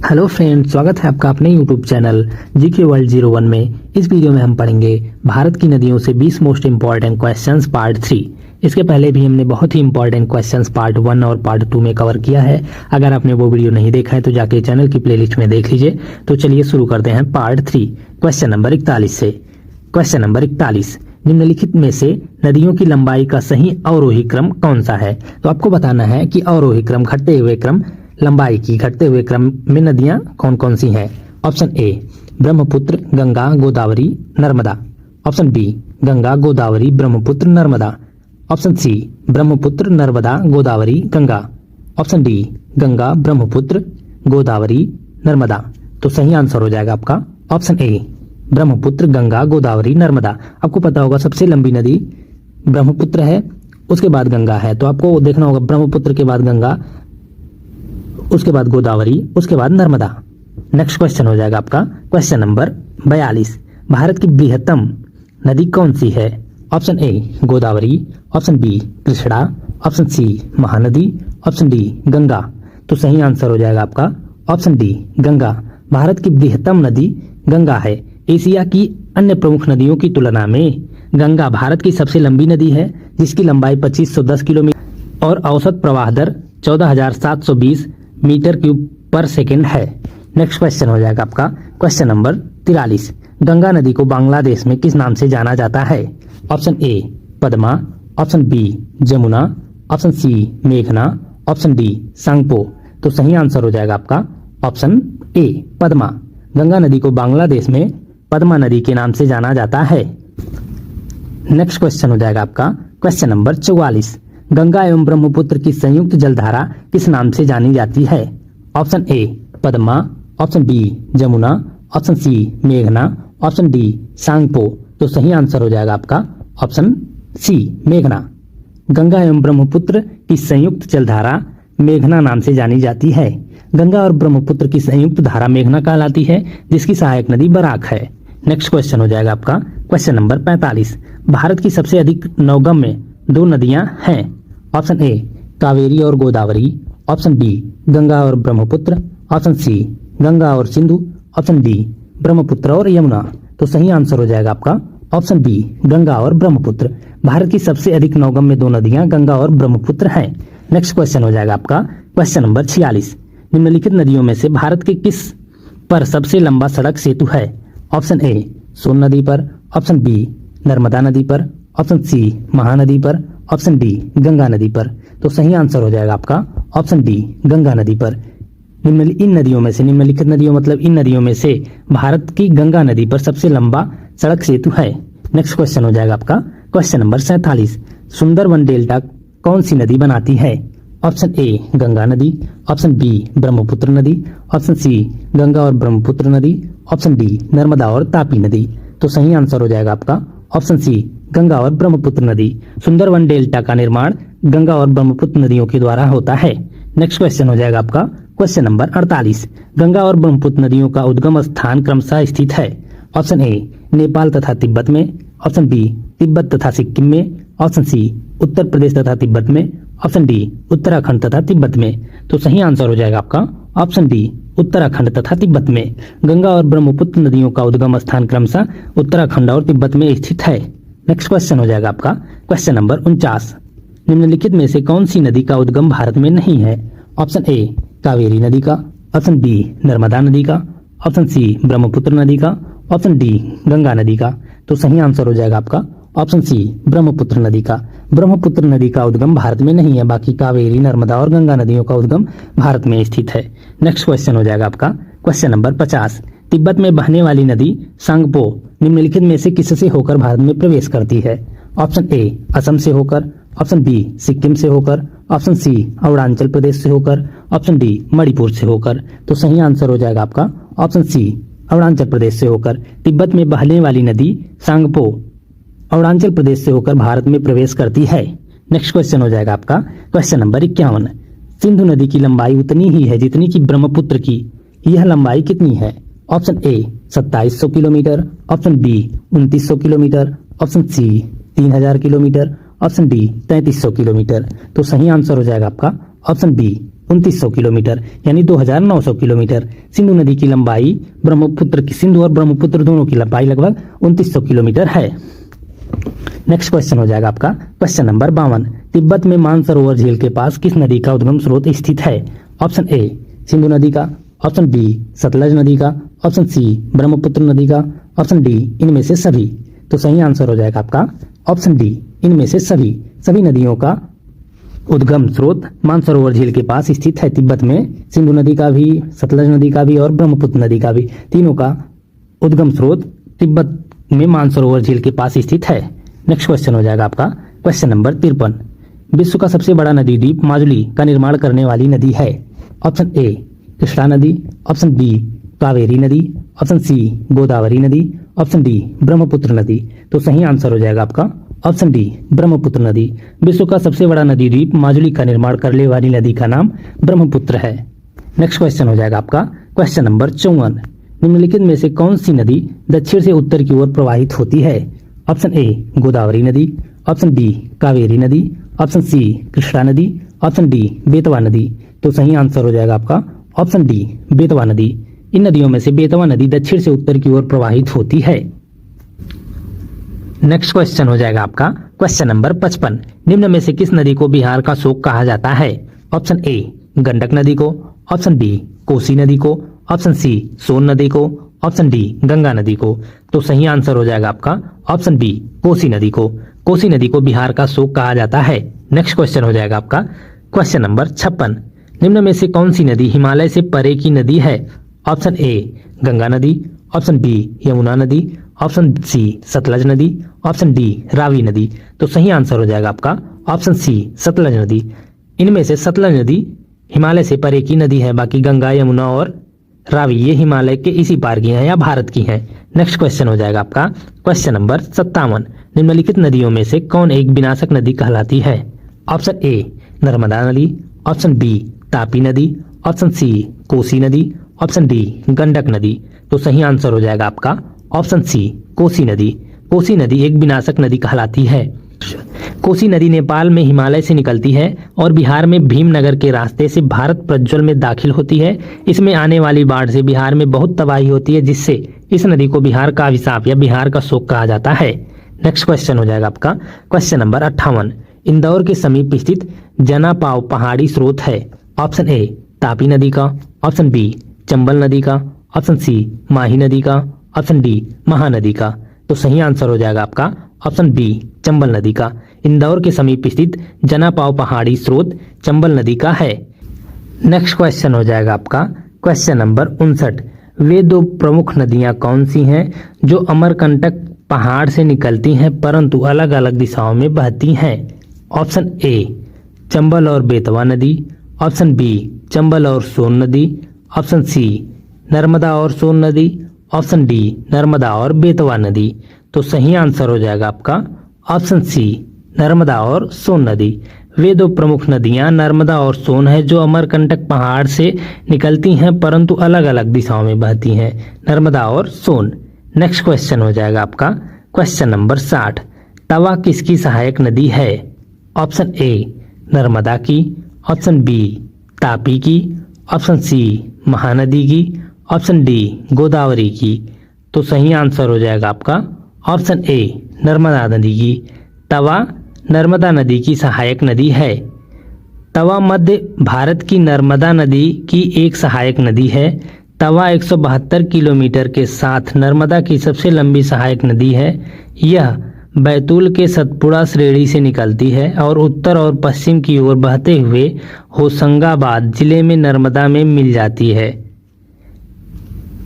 Hello friends, स्वागत है आपका अपने यूट्यूब चैनल जीके वर्ल्ड 01 में। इस वीडियो में हम पढ़ेंगे भारत की नदियों से 20 मोस्ट इंपॉर्टेंट क्वेश्चंस पार्ट 3। इसके पहले भी हमने बहुत ही इंपॉर्टेंट क्वेश्चंस पार्ट 1 और पार्ट 2 में कवर किया है। अगर आपने वो वीडियो नहीं देखा है तो जाके चैनल की प्लेलिस्ट में देख लीजिए। तो चलिए शुरू करते हैं पार्ट 3 क्वेश्चन नंबर 41 से। क्वेश्चन नंबर 41, निम्नलिखित में से नदियों की लंबाई का सही अवरोही क्रम कौन सा है? तो आपको बताना है कि अवरोही क्रम, घटते हुए क्रम, लंबाई की घटते हुए क्रम में नदियां कौन कौन सी हैं? Option A Brahmaputra, Ganga, Godavari, Narmada. Option B Ganga, Godavari, Brahmaputra, Narmada. Option C Brahmaputra, Narmada, Godavari, Ganga. Option D Ganga, Brahmaputra, Godavari, Narmada. तो सही आंसर हो जाएगा आपका ऑप्शन ए ब्रह्मपुत्र, गंगा, गोदावरी, नर्मदा। आपको पता होगा सबसे लंबी नदी ब्रह्मपुत्र है, उसके बाद गंगा है। तो आपको देखना होगा ब्रह्मपुत्र के बाद गंगा, उसके बाद गोदावरी, उसके बाद नर्मदा। नेक्स्ट क्वेश्चन हो जाएगा आपका क्वेश्चन नंबर 42, भारत की बृहत्तम नदी कौन सी है? Option A Godavari, option B Krishna, option C Mahanadi, option D Ganga. तो सही आंसर हो जाएगा आपका ऑप्शन डी गंगा। भारत की बृहत्तम नदी गंगा है। एशिया की अन्य प्रमुख नदियों की तुलना में गंगा भारत की सबसे लंबी नदी है, जिसकी लंबाई 2510 किलोमीटर और औसत प्रवाह दर 14,720 मीटर क्यूब पर सेकेंड है। नेक्स्ट क्वेश्चन हो जाएगा आपका क्वेश्चन नंबर 43, गंगा नदी को बांग्लादेश में किस नाम से जाना जाता है? Option A Padma, option B Jamuna, option C मेघना, ऑप्शन डी सांगपो। तो सही आंसर हो जाएगा आपका ऑप्शन ए पद्मा। गंगा नदी को बांग्लादेश में पद्मा नदी के नाम से जाना जाता है। नेक्स्ट क्वेश्चन हो जाएगा आपका क्वेश्चन नंबर 44, गंगा एवं ब्रह्मपुत्र की संयुक्त जलधारा किस नाम से जानी जाती है? Option A Padma, option B Jamuna, option C मेघना, ऑप्शन डी सांगपो। तो सही आंसर हो जाएगा आपका ऑप्शन सी मेघना। गंगा एवं ब्रह्मपुत्र की संयुक्त जलधारा मेघना नाम से जानी जाती है। गंगा और ब्रह्मपुत्र की संयुक्त धारा मेघना कहलाती है, जिसकी सहायक नदी बराक है। नेक्स्ट क्वेश्चन हो जाएगा आपका क्वेश्चन नंबर 45, भारत की सबसे अधिक नौगम्य दो नदियां हैं। ऑप्शन ए कावेरी और गोदावरी, ऑप्शन बी गंगा और ब्रह्मपुत्र, ऑप्शन सी गंगा और सिंधु, ऑप्शन डी ब्रह्मपुत्र और यमुना। तो सही आंसर हो जाएगा आपका ऑप्शन बी गंगा और ब्रह्मपुत्र। भारत की सबसे अधिक नौगम्य दो नदियां गंगा और ब्रह्मपुत्र हैं। नेक्स्ट क्वेश्चन हो जाएगा आपका क्वेश्चन नंबर 46, निम्नलिखित नदियों में से भारत के किस पर सबसे लंबा सड़क सेतु है? ऑप्शन ए सोन नदी पर, ऑप्शन बी नर्मदा नदी पर, ऑप्शन सी महानदी पर, ऑप्शन डी गंगा नदी पर। तो सही आंसर हो जाएगा आपका ऑप्शन डी गंगा नदी पर। इन नदियों में से, निम्नलिखित नदियों मतलब इन नदियों में से भारत की गंगा नदी पर सबसे लंबा सड़क सेतु है। नेक्स्ट क्वेश्चन हो जाएगा आपका क्वेश्चन नंबर 47, सुंदरवन डेल्टा कौन सी नदी बनाती है? ऑप्शन ए गंगा नदी, ऑप्शन बी ब्रह्मपुत्र नदी, ऑप्शन सी गंगा और ब्रह्मपुत्र नदी, ऑप्शन डी नर्मदा और तापी नदी। तो सही आंसर हो जाएगा आपका ऑप्शन सी गंगा और ब्रह्मपुत्र नदी। सुंदरवन डेल्टा का निर्माण गंगा और ब्रह्मपुत्र नदियों के द्वारा होता है। नेक्स्ट क्वेश्चन हो जाएगा आपका क्वेश्चन नंबर 48, गंगा और ब्रह्मपुत्र नदियों का उद्गम स्थान क्रमशः स्थित है। ऑप्शन ए नेपाल तथा तिब्बत में, ऑप्शन बी तिब्बत तथा सिक्किम में, ऑप्शन सी उत्तर प्रदेश तथा तिब्बत में, ऑप्शन डी उत्तराखंड तथा तिब्बत में। तो सही आंसर हो जाएगा आपका ऑप्शन डी उत्तराखंड तथा तिब्बत में। गंगा और ब्रह्मपुत्र नदियों का उद्गम स्थान क्रमशः उत्तराखंड और तिब्बत में स्थित है। नेक्स्ट क्वेश्चन हो जाएगा आपका क्वेश्चन नंबर 49, निम्नलिखित में से कौन सी नदी का उद्गम भारत में नहीं है? ऑप्शन ए कावेरी नदी का, ऑप्शन बी नर्मदा नदी का, ऑप्शन सी ब्रह्मपुत्र नदी का, ऑप्शन डी गंगा नदी का। तो सही आंसर हो जाएगा आपका ऑप्शन सी ब्रह्मपुत्र नदी का। ब्रह्मपुत्र नदी का उद्गम भारत में नहीं है, बाकी कावेरी, नर्मदा और गंगा नदियों का उद्गम भारत में स्थित है। नेक्स्ट क्वेश्चन हो जाएगा आपका क्वेश्चन नंबर 50, तिब्बत में बहने वाली नदी सांगपो निम्नलिखित में से किससे होकर भारत में प्रवेश करती है? ऑप्शन ए असम से होकर, ऑप्शन बी सिक्किम से होकर, ऑप्शन सी अरुणाचल प्रदेश से होकर, ऑप्शन डी मणिपुर से होकर। तो सही आंसर हो जाएगा आपका ऑप्शन सी अरुणाचल प्रदेश से होकर। तिब्बत में बहने वाली नदी सांगपो अरुणाचल प्रदेश से होकर भारत में प्रवेश करती है। नेक्स्ट क्वेश्चन हो जाएगा आपका क्वेश्चन नंबर 51, सिंधु नदी की लंबाई उतनी ही है जितनी की ब्रह्मपुत्र की, यह लंबाई कितनी है? Option A 2700 kilometre, option B 2900 kilometre, option C 3000 kilometre, option D 3300 kilometre. तो सही आंसर हो जाएगा आपका ऑप्शन बी 2900 किलोमीटर यानी 2900 किलोमीटर। सिंधु नदी की लंबाई सिंधु और ब्रह्मपुत्र दोनों की लंबाई लगभग 2900 किलोमीटर है। नेक्स्ट क्वेश्चन हो जाएगा आपका क्वेश्चन नंबर 52। तिब्बत में मानसरोवर झील के पास किस नदी का उद्गम स्रोत स्थित है? ऑप्शन ए सिंधु नदी का, ऑप्शन बी सतलज नदी का, ऑप्शन सी ब्रह्मपुत्र नदी का, ऑप्शन डी इनमें से सभी। तो सही आंसर हो जाएगा आपका ऑप्शन डी इनमें से सभी। सभी नदियों का उद्गम स्रोत मानसरोवर झील के पास स्थित है तिब्बत में। सिंधु नदी का भी, सतलज नदी का भी और ब्रह्मपुत्र नदी का भी, तीनों का उद्गम स्रोत तिब्बत में मानसरोवर झील के पास स्थित है। नेक्स्ट क्वेश्चन हो जाएगा आपका क्वेश्चन नंबर 53। विश्व का सबसे बड़ा नदी द्वीप माजुली का निर्माण करने वाली नदी है? ऑप्शन ए कृष्णा नदी, ऑप्शन बी कावेरी नदी, ऑप्शन सी गोदावरी नदी, ऑप्शन डी ब्रह्मपुत्र नदी। तो सही आंसर हो जाएगा आपका ऑप्शन डी ब्रह्मपुत्र नदी। विश्व का सबसे बड़ा नदी द्वीप माजुली का निर्माण करने वाली नदी का नाम ब्रह्मपुत्र है। नेक्स्ट क्वेश्चन हो जाएगा आपका क्वेश्चन नंबर 54। निम्नलिखित में से कौन सी नदी दक्षिण से उत्तर की ओर प्रवाहित होती है? ऑप्शन ए गोदावरी नदी, ऑप्शन बी कावेरी नदी, ऑप्शन सी कृष्णा नदी, ऑप्शन डी बेतवा नदी। तो सही आंसर हो जाएगा आपका ऑप्शन डी बेतवा नदी। इन नदियों में से बेतवा नदी दक्षिण से उत्तर की ओर प्रवाहित होती है। नेक्स्ट क्वेश्चन हो जाएगा आपका क्वेश्चन नंबर 55। निम्न में से किस नदी को बिहार का शोक कहा जाता है? ऑप्शन ए गंडक नदी को, ऑप्शन बी कोसी नदी को, ऑप्शन सी सोन नदी को, ऑप्शन डी गंगा नदी को। तो सही आंसर हो जाएगा आपका ऑप्शन बी कोसी नदी को। कोसी नदी को बिहार का शोक कहा जाता है। नेक्स्ट क्वेश्चन हो जाएगा आपका क्वेश्चन नंबर 56। निम्न में से कौन सी नदी हिमालय से परे की नदी है? ऑप्शन ए गंगा नदी, ऑप्शन बी यमुना नदी, ऑप्शन सी सतलज नदी, ऑप्शन डी रावी नदी। तो सही आंसर हो जाएगा आपका ऑप्शन सी सतलज नदी। इनमें से सतलज नदी हिमालय से परे की नदी है, बाकी गंगा, यमुना और रावी ये हिमालय के इसी पार की हैं या भारत की हैं। नेक्स्ट क्वेश्चन हो जाएगा आपका क्वेश्चन नंबर 57। निम्नलिखित नदियों में से कौन एक विनाशक नदी कहलाती है? ऑप्शन ए नर्मदा नदी, ऑप्शन बी तापी नदी, ऑप्शन सी कोसी नदी, ऑप्शन डी गंडक नदी। तो सही आंसर हो जाएगा आपका ऑप्शन सी कोसी नदी। कोसी नदी एक विनाशक नदी कहलाती है। कोसी नदी नेपाल में हिमालय से निकलती है और बिहार में भीमनगर के रास्ते से भारत प्रज्वल में दाखिल होती है। इसमें आने वाली बाढ़ से बिहार में बहुत तबाही होती है, जिससे इस नदी को बिहार का अभिशाप या बिहार का शोक कहा जाता है। नेक्स्ट क्वेश्चन हो जाएगा आपका क्वेश्चन नंबर 58। इंदौर के समीप स्थित जनापाव पहाड़ी स्रोत है? ऑप्शन ए तापी नदी का, ऑप्शन बी चंबल नदी का, ऑप्शन सी माही नदी का, ऑप्शन डी महानदी का। तो सही आंसर हो जाएगा आपका ऑप्शन बी चंबल नदी का। इंदौर के समीप स्थित जनापाव पहाड़ी स्रोत चंबल नदी का है। नेक्स्ट क्वेश्चन हो जाएगा आपका क्वेश्चन नंबर 59। वे दो प्रमुख नदियां कौन सी हैं जो अमरकंटक पहाड़ से निकलती हैं परंतु अलग अलग दिशाओं में बहती हैं? ऑप्शन ए चंबल और बेतवा नदी, ऑप्शन बी चंबल और सोन नदी, ऑप्शन सी नर्मदा और सोन नदी, ऑप्शन डी नर्मदा और बेतवा नदी। तो सही आंसर हो जाएगा आपका ऑप्शन सी नर्मदा और सोन नदी। वे दो प्रमुख नदियां नर्मदा और सोन है जो अमरकंटक पहाड़ से निकलती हैं परंतु अलग अलग दिशाओं में बहती हैं, नर्मदा और सोन। नेक्स्ट क्वेश्चन हो जाएगा आपका क्वेश्चन नंबर 60। तवा किसकी सहायक नदी है? ऑप्शन ए नर्मदा की, ऑप्शन बी तापी की, ऑप्शन सी महानदी की, ऑप्शन डी गोदावरी की। तो सही आंसर हो जाएगा आपका ऑप्शन ए नर्मदा नदी की। तवा नर्मदा नदी की सहायक नदी है। तवा मध्य भारत की नर्मदा नदी की एक सहायक नदी है। तवा 172 किलोमीटर के साथ नर्मदा की सबसे लंबी सहायक नदी है। यह बैतूल के सतपुड़ा श्रेणी से निकलती है और उत्तर और पश्चिम की ओर बहते हुए होशंगाबाद जिले में नर्मदा में मिल जाती है।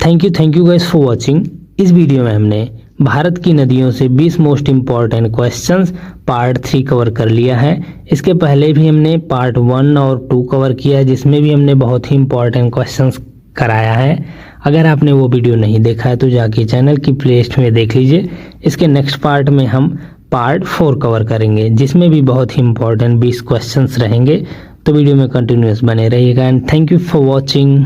Thank you guys for watching. इस वीडियो में हमने भारत की नदियों से 20 most important questions part 3 cover कर लिया है। इसके पहले भी हमने पार्ट 1 और 2 कवर किया है, जिसमें भी हमने बहुत ही इम्पॉर्टेंट क्वेश्चंस कराया है। अगर आपने वो वीडियो नहीं देखा है तो जाके चैनल की प्लेलिस्ट में देख लीजिए। इसके नेक्स्ट पार्ट में हम पार्ट 4 कवर करेंगे, जिसमें भी बहुत ही इम्पॉर्टेंट 20 क्वेश्चंस रहेंगे। तो वीडियो में कंटिन्यूअस बने रहिएगा and thank you for watching.